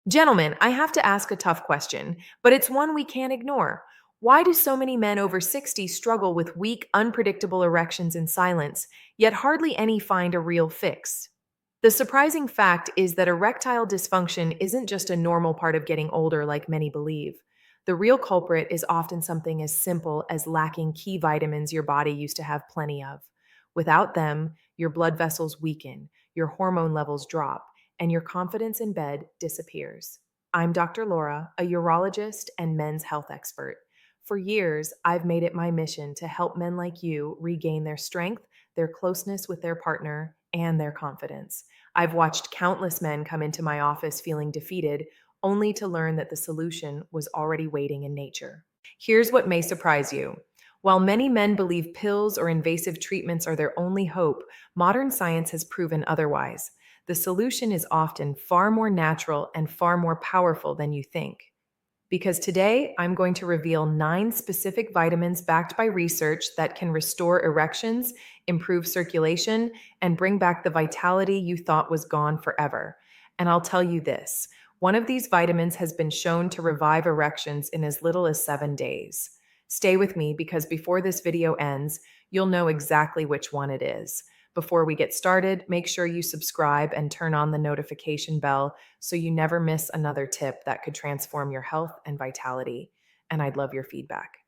Gentlemen, I have to ask a tough question, but it's one we can't ignore. Why do so many men over 60 struggle with weak, unpredictable erections in silence, yet hardly any find a real fix? The surprising fact is that erectile dysfunction isn't just a normal part of getting older like many believe. The real culprit is often something as simple as lacking key vitamins your body used to have plenty of. Without them, your blood vessels weaken, your hormone levels drop, and your confidence in bed disappears. I'm Dr. Laura, a urologist and men's health expert. For years, I've made it my mission to help men like you regain their strength, their closeness with their partner, and their confidence. I've watched countless men come into my office feeling defeated, only to learn that the solution was already waiting in nature. Here's what may surprise you. While many men believe pills or invasive treatments are their only hope, modern science has proven otherwise. The solution is often far more natural and far more powerful than you think. Because today, I'm going to reveal 9 specific vitamins backed by research that can restore erections, improve circulation, and bring back the vitality you thought was gone forever. And I'll tell you this, one of these vitamins has been shown to revive erections in as little as 7 days. Stay with me because before this video ends, you'll know exactly which one it is. Before we get started, make sure you subscribe and turn on the notification bell so you never miss another tip that could transform your health and vitality. And I'd love your feedback.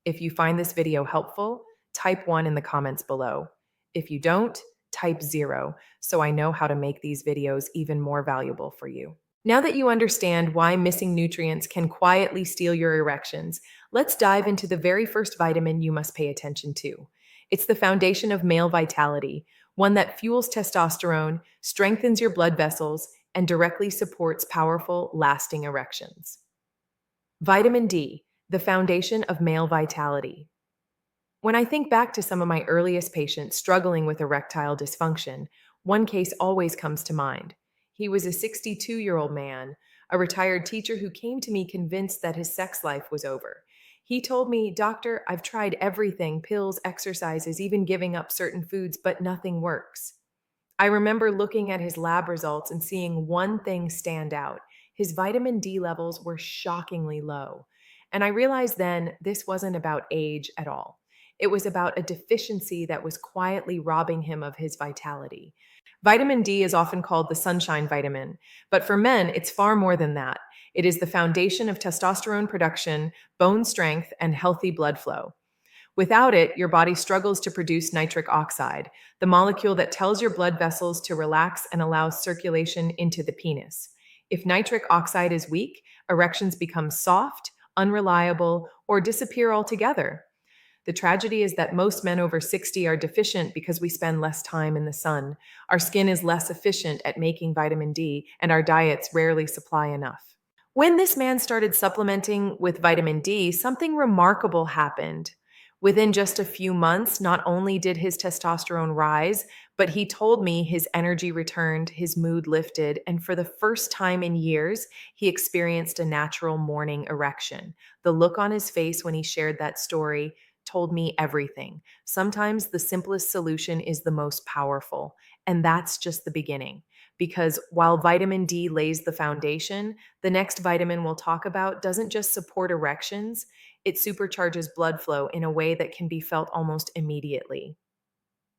If you find this video helpful, type 1 in the comments below. If you don't, type 0 so I know how to make these videos even more valuable for you. Now that you understand why missing nutrients can quietly steal your erections, let's dive into the very first vitamin you must pay attention to. It's the foundation of male vitality, one that fuels testosterone, strengthens your blood vessels, and directly supports powerful, lasting erections. Vitamin D, the foundation of male vitality. When I think back to some of my earliest patients struggling with erectile dysfunction, one case always comes to mind. He was a 62-year-old man, a retired teacher who came to me convinced that his sex life was over. He told me, "Doctor, I've tried everything, pills, exercises, even giving up certain foods, but nothing works." I remember looking at his lab results and seeing one thing stand out. His vitamin D levels were shockingly low. And I realized then this wasn't about age at all. It was about a deficiency that was quietly robbing him of his vitality. Vitamin D is often called the sunshine vitamin, but for men, it's far more than that. It is the foundation of testosterone production, bone strength, and healthy blood flow. Without it, your body struggles to produce nitric oxide, the molecule that tells your blood vessels to relax and allows circulation into the penis. If nitric oxide is weak, erections become soft, unreliable, or disappear altogether. The tragedy is that most men over 60 are deficient because we spend less time in the sun. Our skin is less efficient at making vitamin D, and our diets rarely supply enough. When this man started supplementing with vitamin D, something remarkable happened. Within just a few months, not only did his testosterone rise, but he told me his energy returned, his mood lifted, and for the first time in years, he experienced a natural morning erection. The look on his face when he shared that story told me everything. Sometimes the simplest solution is the most powerful, and that's just the beginning. Because while vitamin D lays the foundation, the next vitamin we'll talk about doesn't just support erections, it supercharges blood flow in a way that can be felt almost immediately.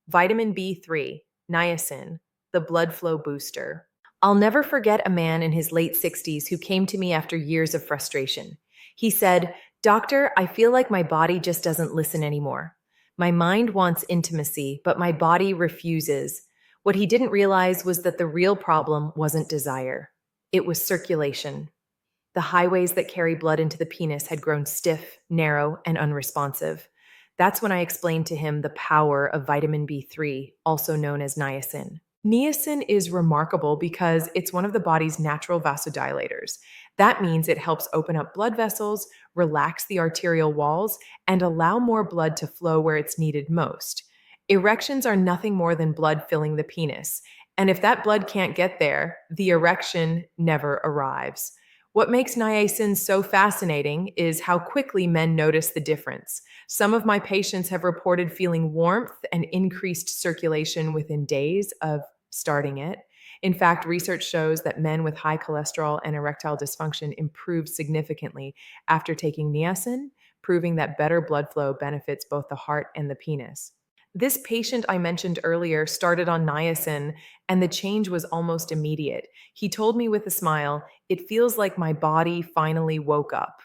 Vitamin B3, niacin, the blood flow booster. I'll never forget a man in his late 60s who came to me after years of frustration. He said, "Doctor, I feel like my body just doesn't listen anymore. My mind wants intimacy, but my body refuses." What he didn't realize was that the real problem wasn't desire, it was circulation. The highways that carry blood into the penis had grown stiff, narrow, and unresponsive. That's when I explained to him the power of vitamin B3, also known as niacin. Niacin is remarkable because it's one of the body's natural vasodilators. That means it helps open up blood vessels, relax the arterial walls, and allow more blood to flow where it's needed most. Erections are nothing more than blood filling the penis, and if that blood can't get there, the erection never arrives. What makes niacin so fascinating is how quickly men notice the difference. Some of my patients have reported feeling warmth and increased circulation within days of starting it. In fact, research shows that men with high cholesterol and erectile dysfunction improve significantly after taking niacin, proving that better blood flow benefits both the heart and the penis. This patient I mentioned earlier started on niacin, and the change was almost immediate. He told me with a smile, "It feels like my body finally woke up."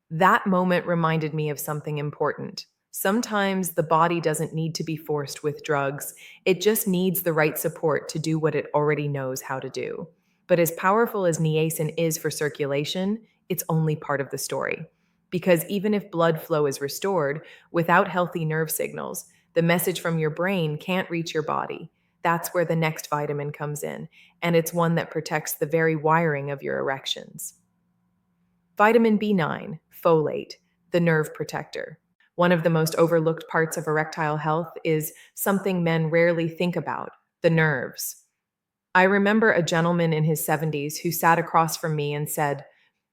That moment reminded me of something important. Sometimes the body doesn't need to be forced with drugs, it just needs the right support to do what it already knows how to do. But as powerful as niacin is for circulation, it's only part of the story. Because even if blood flow is restored, without healthy nerve signals, the message from your brain can't reach your body. That's where the next vitamin comes in, and it's one that protects the very wiring of your erections. Vitamin B9, folate, the nerve protector. One of the most overlooked parts of erectile health is something men rarely think about: the nerves. I remember a gentleman in his 70s who sat across from me and said,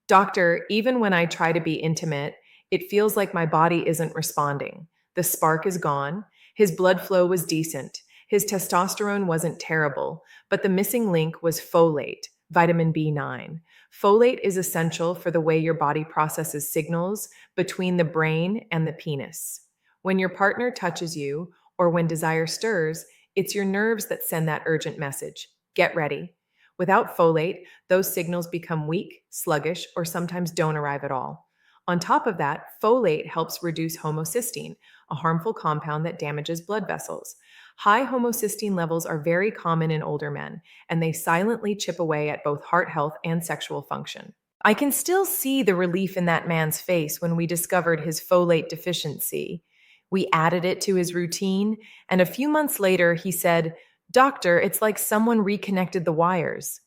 "Doctor, even when I try to be intimate, it feels like my body isn't responding. The spark is gone. His blood flow was decent. His testosterone wasn't terrible, but the missing link was folate, vitamin B9. Folate is essential for the way your body processes signals between the brain and the penis. When your partner touches you, or when desire stirs, it's your nerves that send that urgent message. Get ready. Without folate, those signals become weak, sluggish, or sometimes don't arrive at all. On top of that, folate helps reduce homocysteine, a harmful compound that damages blood vessels. High homocysteine levels are very common in older men, and they silently chip away at both heart health and sexual function. I can still see the relief in that man's face when we discovered his folate deficiency. We added it to his routine, and a few months later, he said, "Doctor, it's like someone reconnected the wires.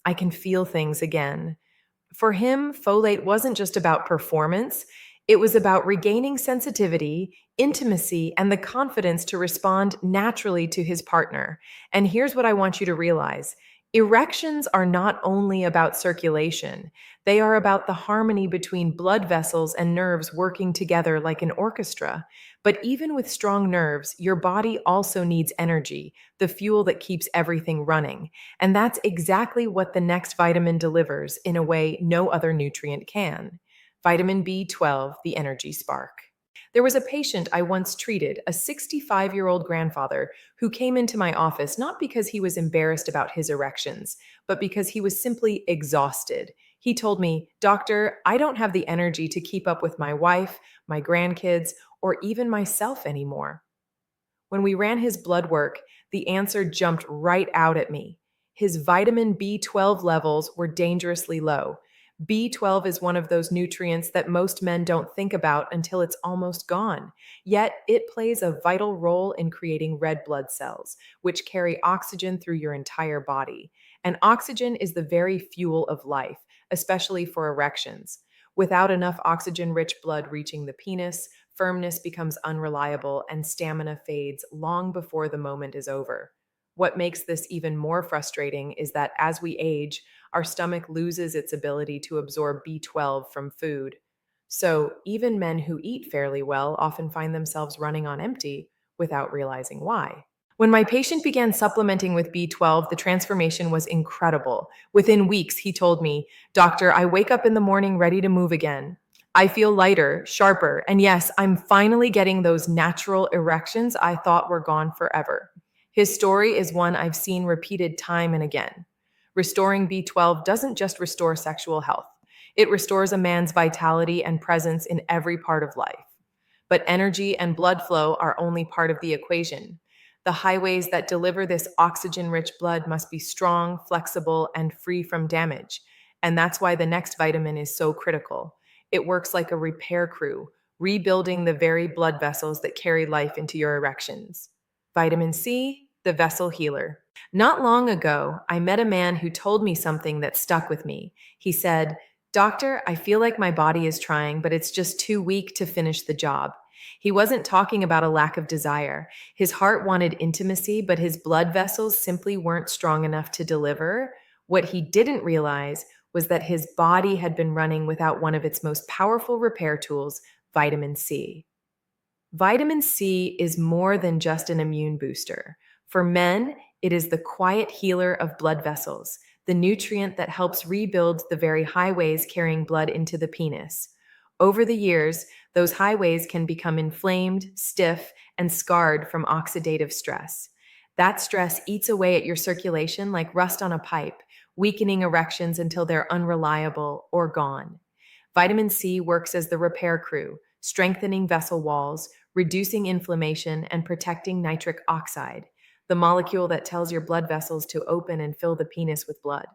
I can feel things again." For him, folate wasn't just about performance, it was about regaining sensitivity, intimacy, and the confidence to respond naturally to his partner. And here's what I want you to realize: erections are not only about circulation, they are about the harmony between blood vessels and nerves working together like an orchestra. But even with strong nerves, your body also needs energy, the fuel that keeps everything running. And that's exactly what the next vitamin delivers in a way no other nutrient can. Vitamin B12, the energy spark. There was a patient I once treated, a 65-year-old grandfather, who came into my office not because he was embarrassed about his erections, but because he was simply exhausted. He told me, "Doctor, I don't have the energy to keep up with my wife, my grandkids, or even myself anymore." When we ran his blood work, the answer jumped right out at me. His vitamin B12 levels were dangerously low. B12 is one of those nutrients that most men don't think about until it's almost gone. Yet, it plays a vital role in creating red blood cells, which carry oxygen through your entire body. And oxygen is the very fuel of life, especially for erections. Without enough oxygen rich blood reaching the penis, firmness becomes unreliable and stamina fades long before the moment is over. What makes this even more frustrating is that as we age, our stomach loses its ability to absorb B12 from food. So, even men who eat fairly well often find themselves running on empty without realizing why. When my patient began supplementing with B12, the transformation was incredible. Within weeks, he told me, "Doctor, I wake up in the morning ready to move again. I feel lighter, sharper, and yes, I'm finally getting those natural erections I thought were gone forever." His story is one I've seen repeated time and again. Restoring B12 doesn't just restore sexual health, it restores a man's vitality and presence in every part of life. But energy and blood flow are only part of the equation. The highways that deliver this oxygen rich blood must be strong, flexible, and free from damage. And that's why the next vitamin is so critical. It works like a repair crew, rebuilding the very blood vessels that carry life into your erections. Vitamin C, the vessel healer. Not long ago, I met a man who told me something that stuck with me. He said, "Doctor, I feel like my body is trying, but it's just too weak to finish the job." He wasn't talking about a lack of desire. His heart wanted intimacy, but his blood vessels simply weren't strong enough to deliver. What he didn't realize was that his body had been running without one of its most powerful repair tools, vitamin C. Vitamin C is more than just an immune booster. For men, It is the quiet healer of blood vessels, the nutrient that helps rebuild the very highways carrying blood into the penis. Over the years, those highways can become inflamed, stiff, and scarred from oxidative stress. That stress eats away at your circulation like rust on a pipe, weakening erections until they're unreliable or gone. Vitamin C works as the repair crew, strengthening vessel walls, reducing inflammation, and protecting nitric oxide, the molecule that tells your blood vessels to open and fill the penis with blood.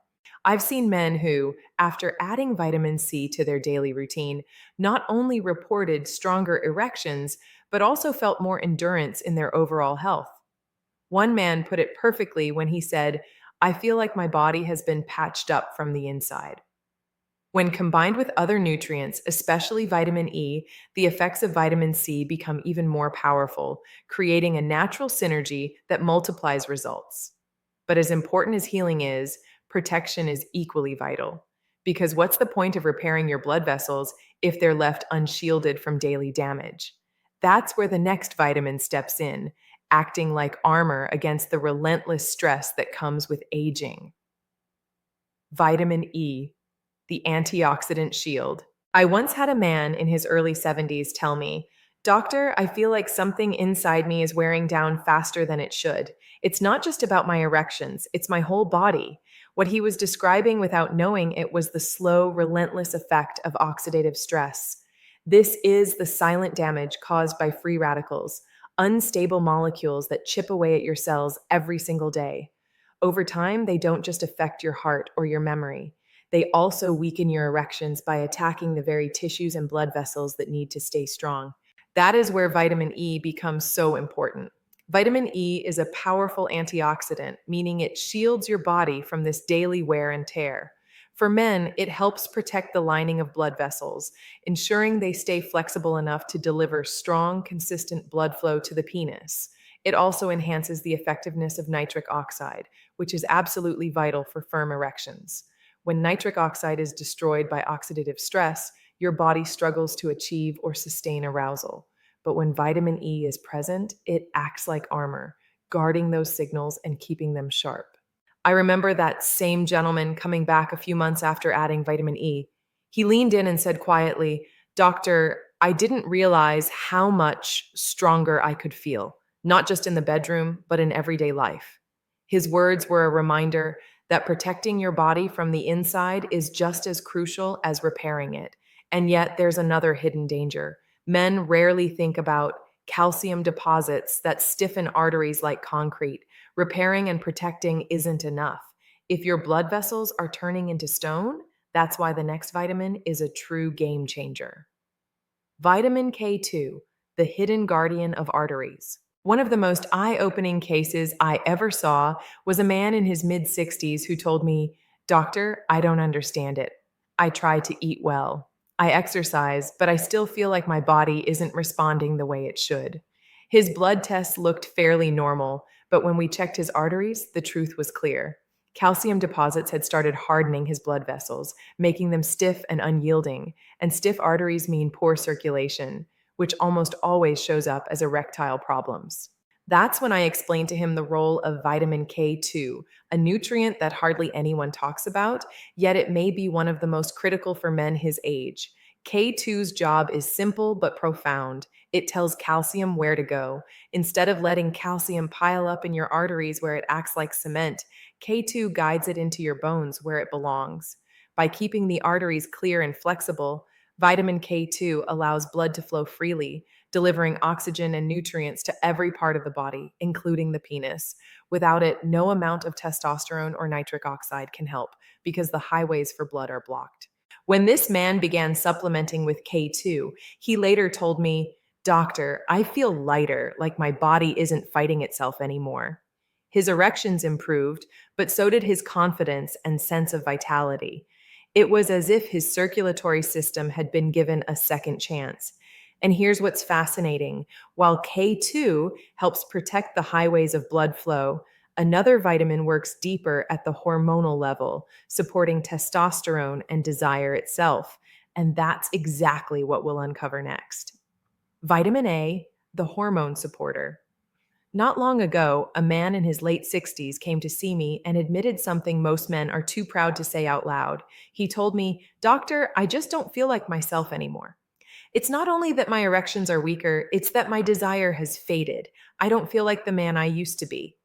I've seen men who, after adding vitamin C to their daily routine, not only reported stronger erections, but also felt more endurance in their overall health. One man put it perfectly when he said, "I feel like my body has been patched up from the inside." When combined with other nutrients, especially vitamin E, the effects of vitamin C become even more powerful, creating a natural synergy that multiplies results. But as important as healing is, protection is equally vital. Because what's the point of repairing your blood vessels if they're left unshielded from daily damage? That's where the next vitamin steps in, acting like armor against the relentless stress that comes with aging. Vitamin E, the antioxidant shield. I once had a man in his early 70s tell me, "Doctor, I feel like something inside me is wearing down faster than it should. It's not just about my erections, it's my whole body." What he was describing without knowing it was the slow, relentless effect of oxidative stress. This is the silent damage caused by free radicals, unstable molecules that chip away at your cells every single day. Over time, they don't just affect your heart or your memory. They also weaken your erections by attacking the very tissues and blood vessels that need to stay strong. That is where vitamin E becomes so important. Vitamin E is a powerful antioxidant, meaning it shields your body from this daily wear and tear. For men, it helps protect the lining of blood vessels, ensuring they stay flexible enough to deliver strong, consistent blood flow to the penis. It also enhances the effectiveness of nitric oxide, which is absolutely vital for firm erections. When nitric oxide is destroyed by oxidative stress, your body struggles to achieve or sustain arousal. But when vitamin E is present, it acts like armor, guarding those signals and keeping them sharp. I remember that same gentleman coming back a few months after adding vitamin E. He leaned in and said quietly, "Doctor, I didn't realize how much stronger I could feel, not just in the bedroom, but in everyday life." His words were a reminder that protecting your body from the inside is just as crucial as repairing it. And yet, there's another hidden danger. Men rarely think about calcium deposits that stiffen arteries like concrete. Repairing and protecting isn't enough. If your blood vessels are turning into stone, that's why the next vitamin is a true game changer. Vitamin K2, the hidden guardian of arteries. One of the most eye opening cases I ever saw was a man in his mid 60s who told me, "Doctor, I don't understand it. I try to eat well. I exercise, but I still feel like my body isn't responding the way it should." His blood tests looked fairly normal, but when we checked his arteries, the truth was clear. Calcium deposits had started hardening his blood vessels, making them stiff and unyielding, and stiff arteries mean poor circulation, which almost always shows up as erectile problems. That's when I explained to him the role of vitamin K2, a nutrient that hardly anyone talks about, yet it may be one of the most critical for men his age. K2's job is simple but profound. It tells calcium where to go. Instead of letting calcium pile up in your arteries where it acts like cement, K2 guides it into your bones where it belongs. By keeping the arteries clear and flexible, vitamin K2 allows blood to flow freely, delivering oxygen and nutrients to every part of the body, including the penis. Without it, no amount of testosterone or nitric oxide can help because the highways for blood are blocked. When this man began supplementing with K2, he later told me, "Doctor, I feel lighter, like my body isn't fighting itself anymore." His erections improved, but so did his confidence and sense of vitality. It was as if his circulatory system had been given a second chance. And here's what's fascinating. While K2 helps protect the highways of blood flow, another vitamin works deeper at the hormonal level, supporting testosterone and desire itself. And that's exactly what we'll uncover next. Vitamin A, the hormone supporter. Not long ago, a man in his late 60s came to see me and admitted something most men are too proud to say out loud. He told me, "Doctor, I just don't feel like myself anymore. It's not only that my erections are weaker, it's that my desire has faded. I don't feel like the man I used to be."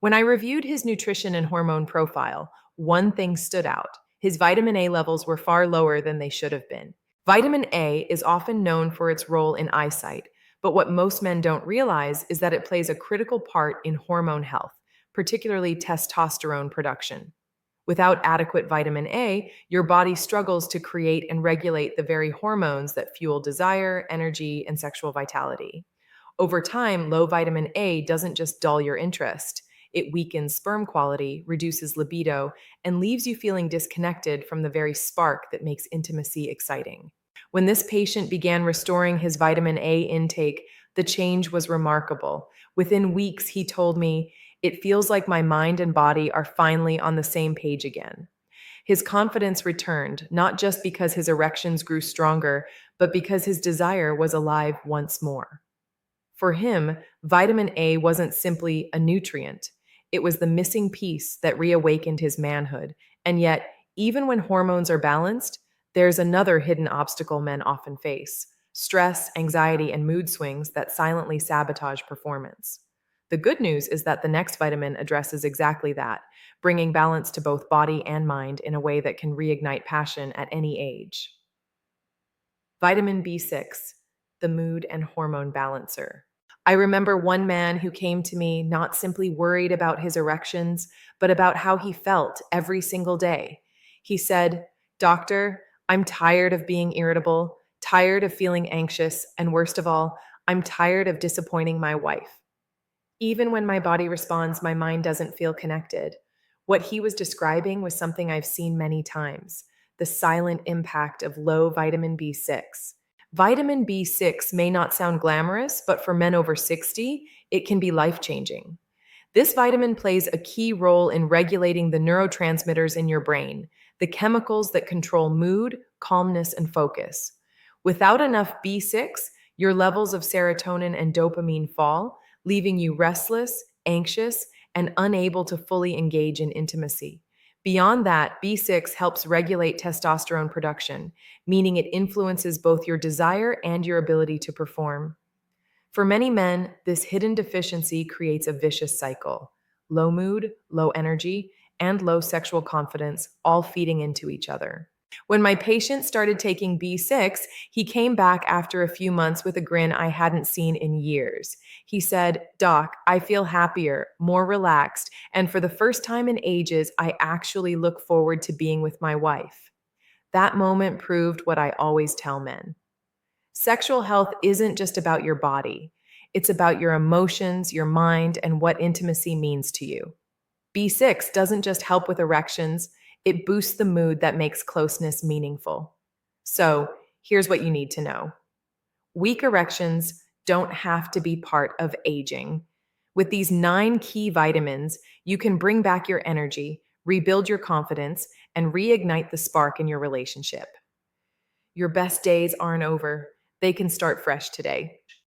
When I reviewed his nutrition and hormone profile, one thing stood out. His vitamin A levels were far lower than they should have been. Vitamin A is often known for its role in eyesight, but what most men don't realize is that it plays a critical part in hormone health, particularly testosterone production. Without adequate vitamin A, your body struggles to create and regulate the very hormones that fuel desire, energy, and sexual vitality. Over time, low vitamin A doesn't just dull your interest. It weakens sperm quality, reduces libido, and leaves you feeling disconnected from the very spark that makes intimacy exciting. When this patient began restoring his vitamin A intake, the change was remarkable. Within weeks, he told me, "It feels like my mind and body are finally on the same page again." His confidence returned, not just because his erections grew stronger, but because his desire was alive once more. For him, vitamin A wasn't simply a nutrient, it was the missing piece that reawakened his manhood. And yet, even when hormones are balanced, there's another hidden obstacle men often face: stress, anxiety, and mood swings that silently sabotage performance. The good news is that the next vitamin addresses exactly that, bringing balance to both body and mind in a way that can reignite passion at any age. Vitamin B6, the mood and hormone balancer. I remember one man who came to me not simply worried about his erections, but about how he felt every single day. He said, "Doctor, I'm tired of being irritable, tired of feeling anxious, and worst of all, I'm tired of disappointing my wife. Even when my body responds, my mind doesn't feel connected." What he was describing was something I've seen many times: the silent impact of low vitamin B6. Vitamin B6 may not sound glamorous, but for men over 60, it can be life changing. This vitamin plays a key role in regulating the neurotransmitters in your brain, the chemicals that control mood, calmness, and focus. Without enough B6, your levels of serotonin and dopamine fall, leaving you restless, anxious, and unable to fully engage in intimacy. Beyond that, B6 helps regulate testosterone production, meaning it influences both your desire and your ability to perform. For many men, this hidden deficiency creates a vicious cycle: low mood, low energy, and low sexual confidence, all feeding into each other. When my patient started taking B6, he came back after a few months with a grin I hadn't seen in years. He said, "Doc, I feel happier, more relaxed, and for the first time in ages, I actually look forward to being with my wife." That moment proved what I always tell men: sexual health isn't just about your body, it's about your emotions, your mind, and what intimacy means to you. B6 doesn't just help with erections, it boosts the mood that makes closeness meaningful. So, here's what you need to know: weak erections don't have to be part of aging. With these 9 key vitamins, you can bring back your energy, rebuild your confidence, and reignite the spark in your relationship. Your best days aren't over, they can start fresh today.